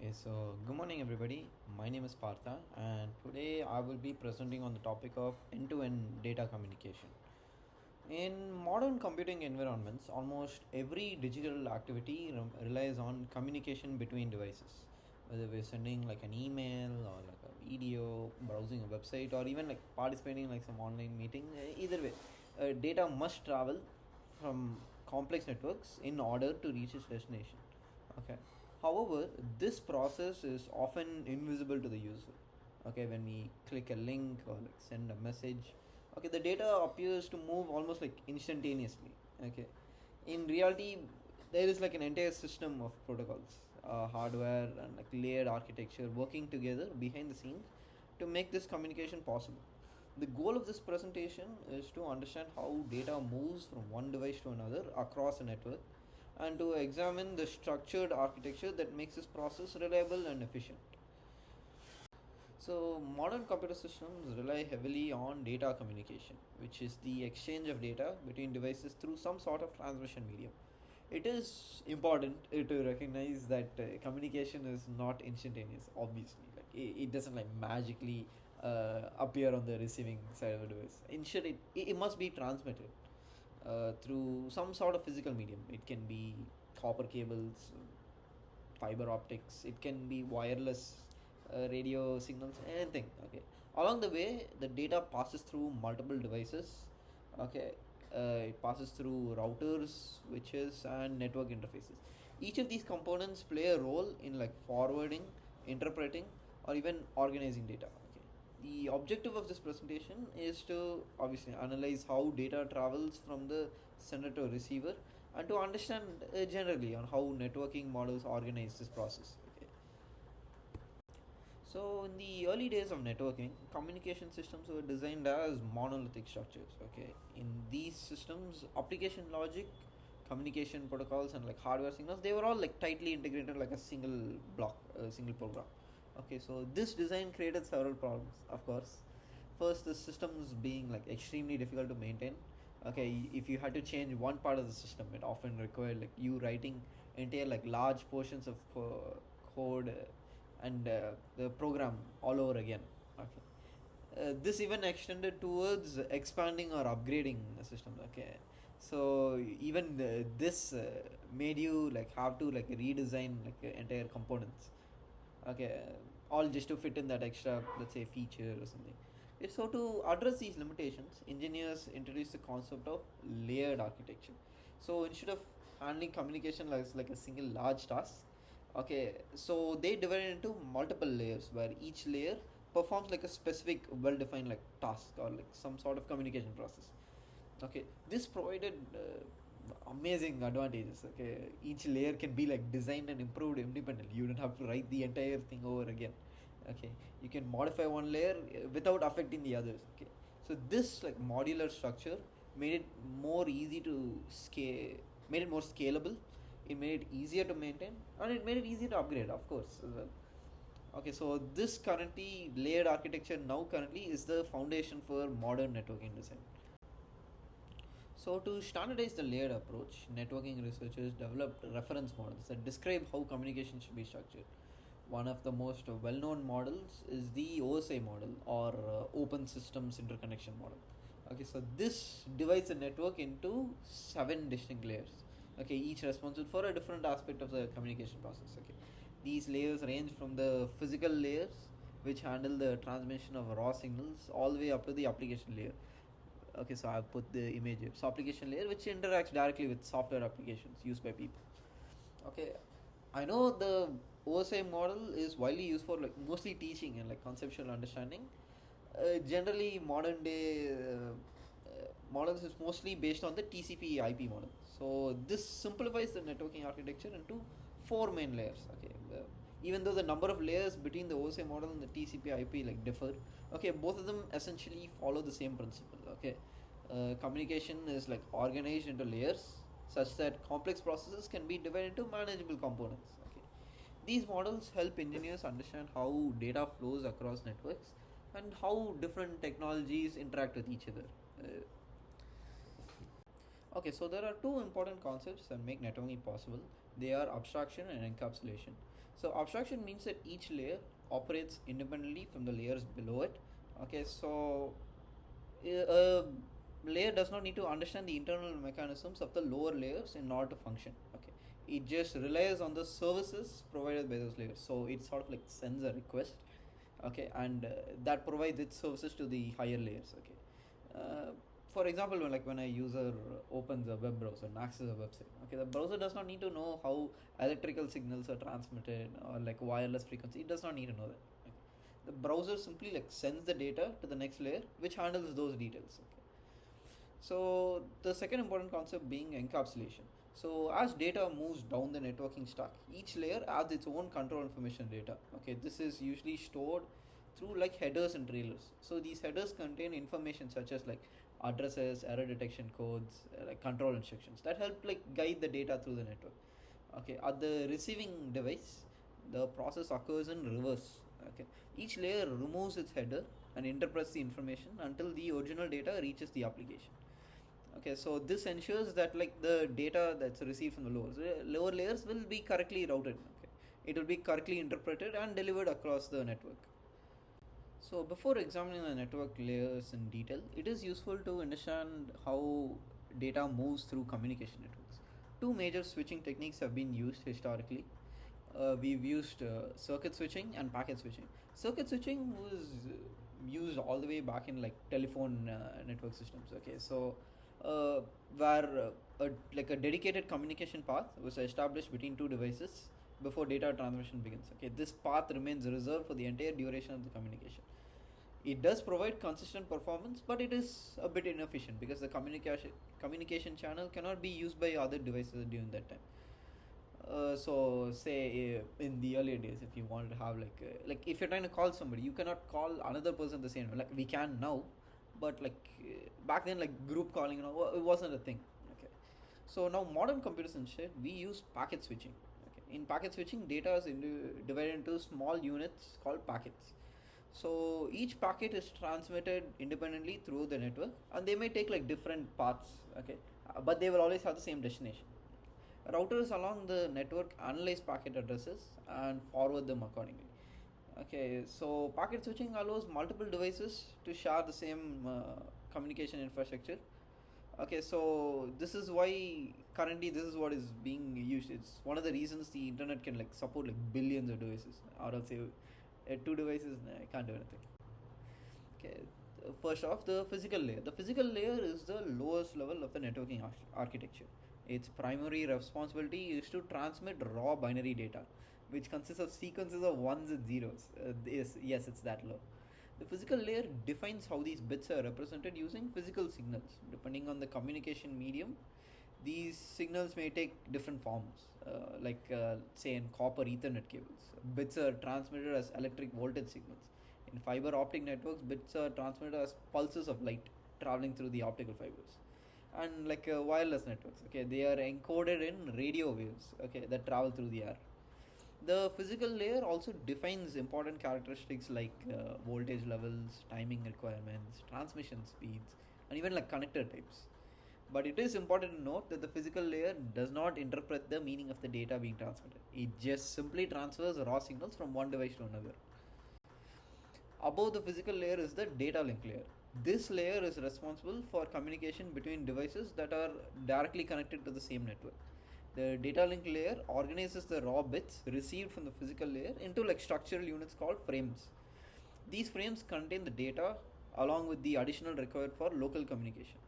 Good morning everybody. My name is Partha, and today I will be presenting on the topic of end to end data communication. In modern computing environments, almost every digital activity relies on communication between devices. Whether we're sending like an email or like a video, browsing a website, or even like participating like some online meeting, either way, data must travel from complex networks in order to reach its destination. Okay. However, this process is often invisible to the user. Okay, when we click a link or like send a message, okay, the data appears to move almost like instantaneously. Okay, in reality, there is like an entire system of protocols, hardware and like layered architecture working together behind the scenes to make this communication possible. The goal of this presentation is to understand how data moves from one device to another across a network and to examine the structured architecture that makes this process reliable and efficient. So, modern computer systems rely heavily on data communication, which is the exchange of data between devices through some sort of transmission medium. It is important to recognize that communication is not instantaneous, obviously. Like, it doesn't like magically appear on the receiving side of the device. Instead, it must be transmitted through some sort of physical medium. It can be copper cables, fiber optics, it can be wireless radio signals, anything. Okay, along the way the data passes through multiple devices. Okay, it passes through routers, switches and network interfaces. Each of these components play a role in like forwarding, interpreting or even organizing data. Okay, the objective of this presentation is to obviously analyze how data travels from the sender to receiver and to understand generally on how networking models organize this process. Okay. So in the early days of networking, communication systems were designed as monolithic structures. Okay, in these systems, application logic, communication protocols, and like hardware signals, they were all like tightly integrated like a single block, a single program. Okay, so this design created several problems. Of course, first the systems being like extremely difficult to maintain. Okay, if you had to change one part of the system, it often required like you writing entire like large portions of code and the program all over again. Okay, this even extended towards expanding or upgrading the system. Okay, so even this made you like have to like redesign like entire components. Okay, all just to fit in that extra, let's say, feature or something. So to address these limitations, engineers introduced the concept of layered architecture. So instead of handling communication like a single large task, okay, so they divided into multiple layers where each layer performs like a specific well-defined like task or like some sort of communication process. Okay, this provided amazing advantages. Okay, each layer can be like designed and improved independently. You don't have to write the entire thing over again. Okay, you can modify one layer without affecting the others. Okay, so this like modular structure made it more easy to scale, made it more scalable, it made it easier to maintain, and it made it easier to upgrade, of course, as well. Okay, so this currently layered architecture now currently is the foundation for modern networking design. So, to standardize the layered approach, networking researchers developed reference models that describe how communication should be structured. One of the most well known models is the OSI model, or Open Systems Interconnection model. Okay, so this divides the network into 7 distinct layers. Okay, each responsible for a different aspect of the communication process. Okay, these layers range from the physical layers, which handle the transmission of raw signals, all the way up to the application layer. Okay, so I've put the image here. So application layer which interacts directly with software applications used by people. Okay, I know the OSI model is widely used for like mostly teaching and like conceptual understanding. Generally modern day models is mostly based on the TCP IP model. So this simplifies the networking architecture into 4 main layers. Okay, even though the number of layers between the OSI model and the TCP IP like differ, okay, both of them essentially follow the same principle. Okay, communication is like organized into layers such that complex processes can be divided into manageable components. Okay, these models help engineers understand how data flows across networks and how different technologies interact with each other. Uh, Okay, so there are two important concepts that make networking possible. They are abstraction and encapsulation. So abstraction means that each layer operates independently from the layers below it. Okay, so a layer does not need to understand the internal mechanisms of the lower layers in order to function. Okay, it just relies on the services provided by those layers. So it sort of like sends a request, okay, and that provides its services to the higher layers. Okay, for example, when a user opens a web browser and accesses a website, okay, the browser does not need to know how electrical signals are transmitted or like wireless frequency. It does not need to know that. Okay. The browser simply like sends the data to the next layer, which handles those details. Okay. So the second important concept being encapsulation. So as data moves down the networking stack, each layer adds its own control information data. Okay, this is usually stored through like headers and trailers. So these headers contain information such as like addresses, error detection codes, like control instructions that help like guide the data through the network. Okay, at the receiving device, the process occurs in reverse. Okay, each layer removes its header and interprets the information until the original data reaches the application. Okay, so this ensures that like the data that's received from the lower layers will be correctly routed. Okay, it will be correctly interpreted and delivered across the network. So before examining the network layers in detail, it is useful to understand how data moves through communication networks. Two major switching techniques have been used historically. We've used circuit switching and packet switching. Circuit switching was used all the way back in like telephone network systems. Okay, so uh, where like a dedicated communication path was established between two devices before data transmission begins. Okay, this path remains reserved for the entire duration of the communication. It does provide consistent performance, but it is a bit inefficient because the communication channel cannot be used by other devices during that time. So say in the earlier days, if you wanted to have like if you're trying to call somebody, you cannot call another person the same way. Like we can now, but back then, like group calling, it wasn't a thing. Okay, so now modern computers instead we use packet switching. Okay, in packet switching, data is divided into small units called packets. So each packet is transmitted independently through the network, and they may take like different paths. Okay, but they will always have the same destination. Routers along the network analyze packet addresses and forward them accordingly. Okay, so packet switching allows multiple devices to share the same communication infrastructure. Okay, so this is why currently this is what is being used. It's one of the reasons the internet can like support like billions of devices. Out of say two devices, nah, I can't do anything. Okay, first off, the physical layer. The physical layer is the lowest level of the networking architecture. Its primary responsibility is to transmit raw binary data, which consists of sequences of ones and zeros. Yes, it's that low. The physical layer defines how these bits are represented using physical signals. Depending on the communication medium, these signals may take different forms, say in copper Ethernet cables. Bits are transmitted as electric voltage signals. In fiber optic networks, bits are transmitted as pulses of light traveling through the optical fibers. And wireless networks, okay, they are encoded in radio waves, okay, that travel through the air. The physical layer also defines important characteristics like voltage levels, timing requirements, transmission speeds, and even like connector types. But it is important to note that the physical layer does not interpret the meaning of the data being transmitted. It just simply transfers raw signals from one device to another. Above the physical layer is the data link layer. This layer is responsible for communication between devices that are directly connected to the same network. The data link layer organizes the raw bits received from the physical layer into like structural units called frames. These frames contain the data along with the additional required for local communication.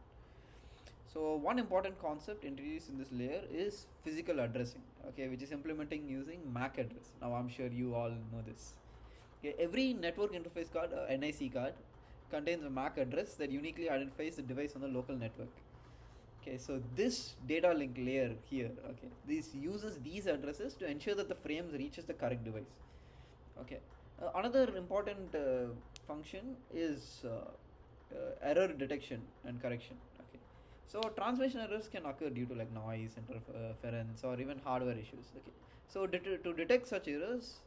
So one important concept introduced in this layer is physical addressing, okay, which is implementing using MAC address. Now I'm sure you all know this. Okay, every network interface card, NIC card, contains a MAC address that uniquely identifies the device on the local network. Okay, so this data link layer here, okay, this uses these addresses to ensure that the frames reaches the correct device. Okay, another important function is error detection and correction. Okay, so transmission errors can occur due to like noise, interference, or even hardware issues. Okay, so to detect such errors,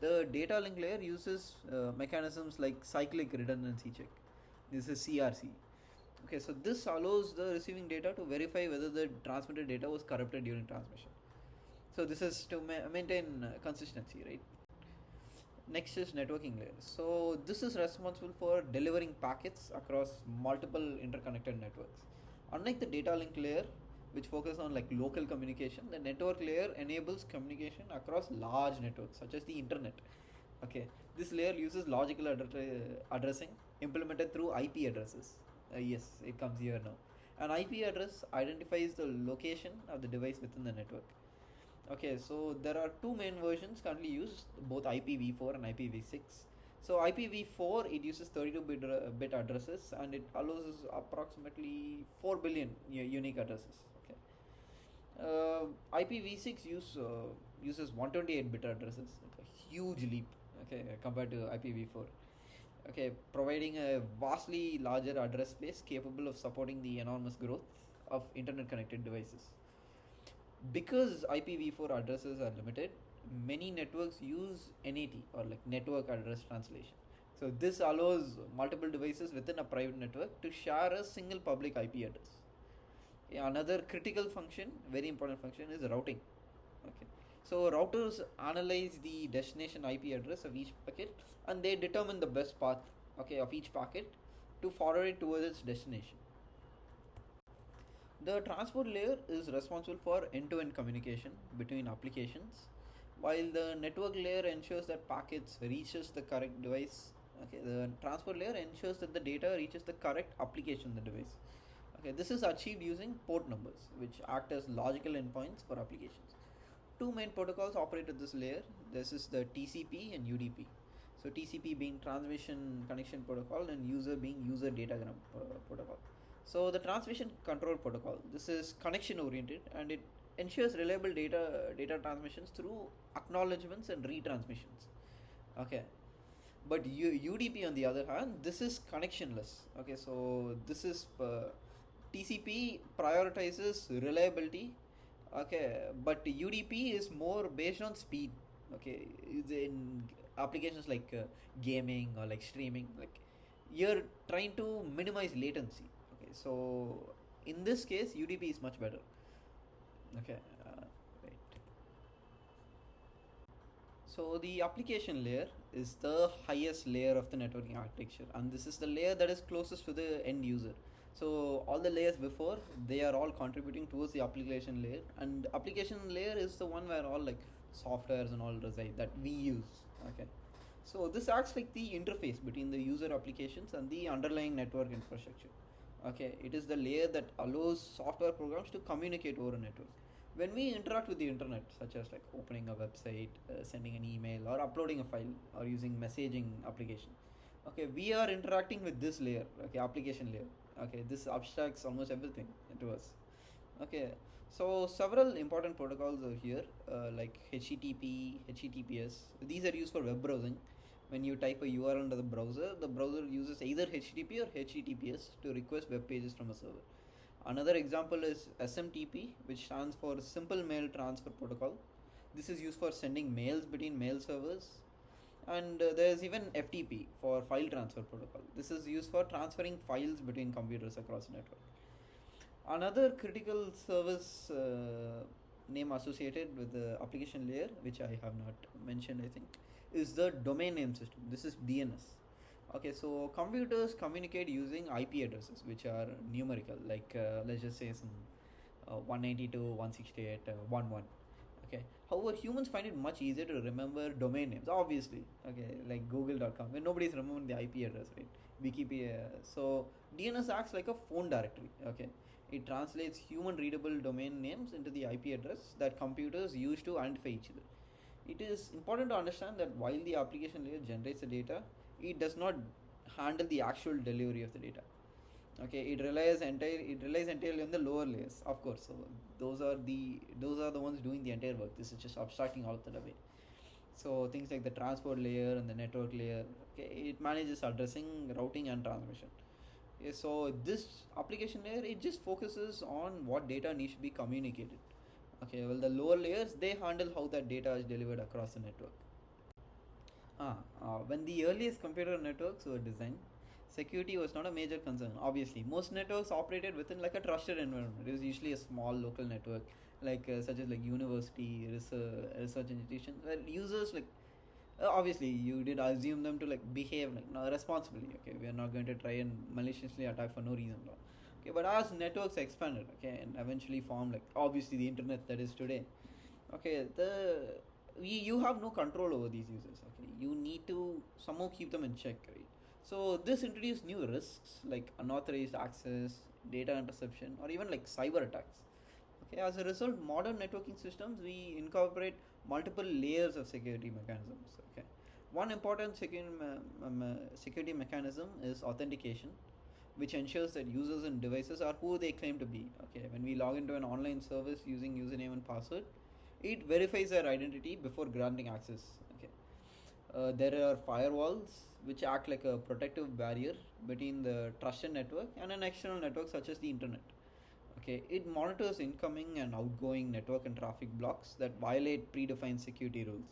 the data link layer uses mechanisms like cyclic redundancy check. This is CRC. Okay, so this allows the receiving data to verify whether the transmitted data was corrupted during transmission. So this is to maintain consistency, right? Next is networking layer. So this is responsible for delivering packets across multiple interconnected networks. Unlike the data link layer, which focus on like local communication, the network layer enables communication across large networks such as the internet. Okay, this layer uses logical addressing implemented through IP addresses. Yes, it comes here now. An IP address identifies the location of the device within the network. Okay, so there are two main versions currently used, both IPv4 and IPv6. So IPv4 it uses 32-bit addresses and it allows approximately 4 billion unique addresses. Okay, IPv6 uses 128-bit addresses, like a huge leap. Okay, compared to IPv4. Okay, providing a vastly larger address space capable of supporting the enormous growth of internet connected devices. Because IPv4 addresses are limited, many networks use NAT or like network address translation. So this allows multiple devices within a private network to share a single public IP address. Another critical function, very important function, is routing. Okay. So routers analyze the destination IP address of each packet and they determine the best path, okay, of each packet to forward it towards its destination. The transport layer is responsible for end-to-end communication between applications, while the network layer ensures that packets reaches the correct device. Okay, the transport layer ensures that the data reaches the correct application in the device. Okay, this is achieved using port numbers, which act as logical endpoints for applications. Two main protocols operate at this layer. This is the TCP and UDP. So TCP being transmission connection protocol and user being user datagram protocol. So the transmission control protocol, this is connection oriented and it ensures reliable data transmissions through acknowledgements and retransmissions. Okay, but UDP on the other hand, this is connectionless. Okay, so this is TCP prioritizes reliability. Okay, but UDP is more based on speed. Okay, in applications like gaming or like streaming, like you're trying to minimize latency. Okay, so in this case, UDP is much better. Okay, right. So the application layer is the highest layer of the networking architecture, and this is the layer that is closest to the end user. So all the layers before, they are all contributing towards the application layer, and application layer is the one where all like softwares and all reside that we use. Okay, so this acts like the interface between the user applications and the underlying network infrastructure. Okay, it is the layer that allows software programs to communicate over a network. When we interact with the internet, such as like opening a website, sending an email, or uploading a file, or using messaging application, okay, we are interacting with this layer. Okay, application layer. Okay, this abstracts almost everything to us. Okay, so several important protocols are here, like HTTP, HTTPS. These are used for web browsing. When you type a URL into the browser uses either HTTP or HTTPS to request web pages from a server. Another example is SMTP, which stands for Simple Mail Transfer Protocol. This is used for sending mails between mail servers. And there is even FTP for File Transfer Protocol. This is used for transferring files between computers across the network. Another critical service name associated with the application layer, which I have not mentioned, I think, is the domain name system. This is DNS. Okay, so computers communicate using IP addresses, which are numerical, like let's just say some 192.168.11. Okay. However, humans find it much easier to remember domain names. Obviously, okay, like Google.com, when nobody's remembering the IP address, right? Wikipedia. So DNS acts like a phone directory. Okay, it translates human-readable domain names into the IP address that computers use to identify each other. It is important to understand that while the application layer generates the data, it does not handle the actual delivery of the data. Okay, it relies entirely on the lower layers, of course. So those are the ones doing the entire work. This is just abstracting all of that away. So things like the transport layer and the network layer, okay, it manages addressing, routing, and transmission. Okay, so this application layer, it just focuses on what data needs to be communicated. Okay, well, the lower layers, they handle how that data is delivered across the network. When the earliest computer networks were designed, security was not a major concern. Obviously, most networks operated within like a trusted environment. It was usually a small local network such as like university research institutions, where users like obviously you did assume them to like behave like no, responsibly. Okay, we are not going to try and maliciously attack for no reason. No. Okay, but as networks expanded, okay, and eventually formed like obviously the internet that is today. Okay, you have no control over these users. Okay, you need to somehow keep them in check, right? So this introduced new risks like unauthorized access, data interception, or even like cyber attacks. Okay, as a result, modern networking systems we incorporate multiple layers of security mechanisms. Okay, one important security mechanism is authentication, which ensures that users and devices are who they claim to be. Okay, when we log into an online service using username and password, it verifies their identity before granting access. Okay, there are firewalls which act like a protective barrier between the trusted network and an external network such as the internet. Okay, it monitors incoming and outgoing network and traffic blocks that violate predefined security rules.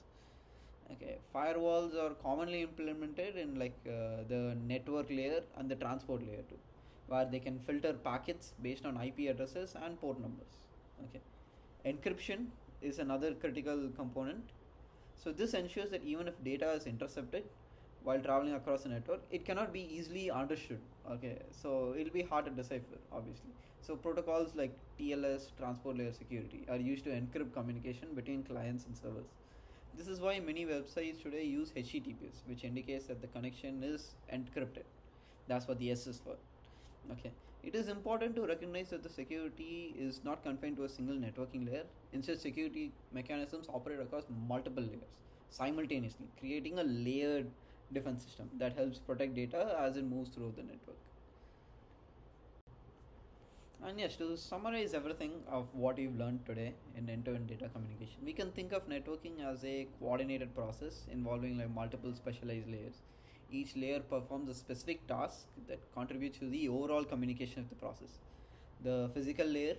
Okay, firewalls are commonly implemented in the network layer and the transport layer too, where they can filter packets based on IP addresses and port numbers. Okay, encryption is another critical component. So this ensures that even if data is intercepted while traveling across the network, it cannot be easily understood. Okay, so it'll be hard to decipher, obviously. So protocols like TLS, transport layer security, are used to encrypt communication between clients and servers. This is why many websites today use HTTPS, which indicates that the connection is encrypted. That's what the S is for. Okay. It is important to recognize that the security is not confined to a single networking layer. Instead, security mechanisms operate across multiple layers simultaneously, creating a layered defense system that helps protect data as it moves through the network. And yes, to summarize everything of what we've learned today in end-to-end data communication, we can think of networking as a coordinated process involving like multiple specialized layers. Each layer performs a specific task that contributes to the overall communication of the process. The physical layer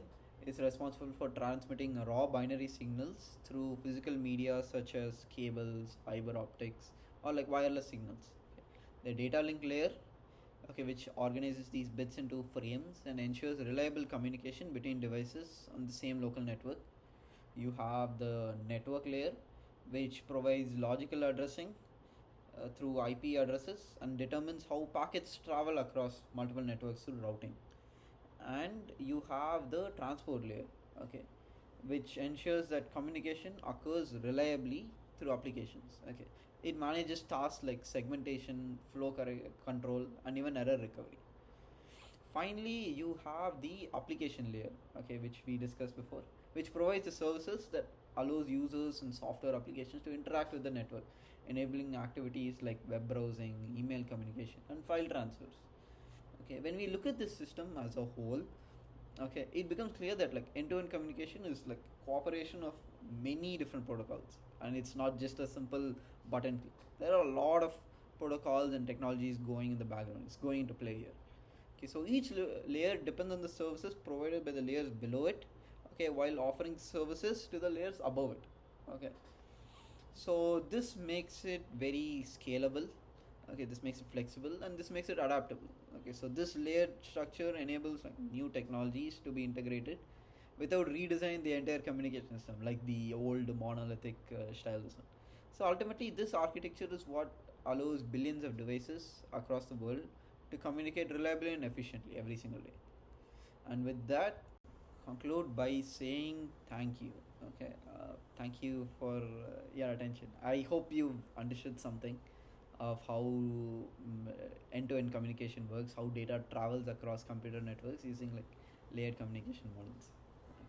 is responsible for transmitting raw binary signals through physical media such as cables, fiber optics, or like wireless signals. The data link layer, okay, which organizes these bits into frames and ensures reliable communication between devices on the same local network. You have the network layer, which provides logical addressing through IP addresses and determines how packets travel across multiple networks through routing. And you have the transport layer, okay, which ensures that communication occurs reliably through applications. Okay, it manages tasks like segmentation, control, and even error recovery. Finally, you have the application layer, okay, which we discussed before, which provides the services that allows users and software applications to interact with the network, enabling activities like web browsing, email communication, and file transfers. Okay, when we look at this system as a whole, okay, it becomes clear that like end-to-end communication is like cooperation of many different protocols, and it's not just a simple button click. There are a lot of protocols and technologies going in the background. It's going into play here. Okay, so each layer depends on the services provided by the layers below it. Okay, while offering services to the layers above it. Okay, so this makes it very scalable. Okay, this makes it flexible and this makes it adaptable. Okay, so this layered structure enables like new technologies to be integrated without redesigning the entire communication system like the old monolithic style design. So ultimately, this architecture is what allows billions of devices across the world to communicate reliably and efficiently every single day. And with that, conclude by saying thank you. Okay, thank you for your attention. I hope you understood something of how end-to-end communication works, how data travels across computer networks using like layered communication models.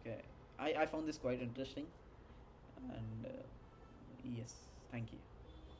Okay, I found this quite interesting, and yes, thank you.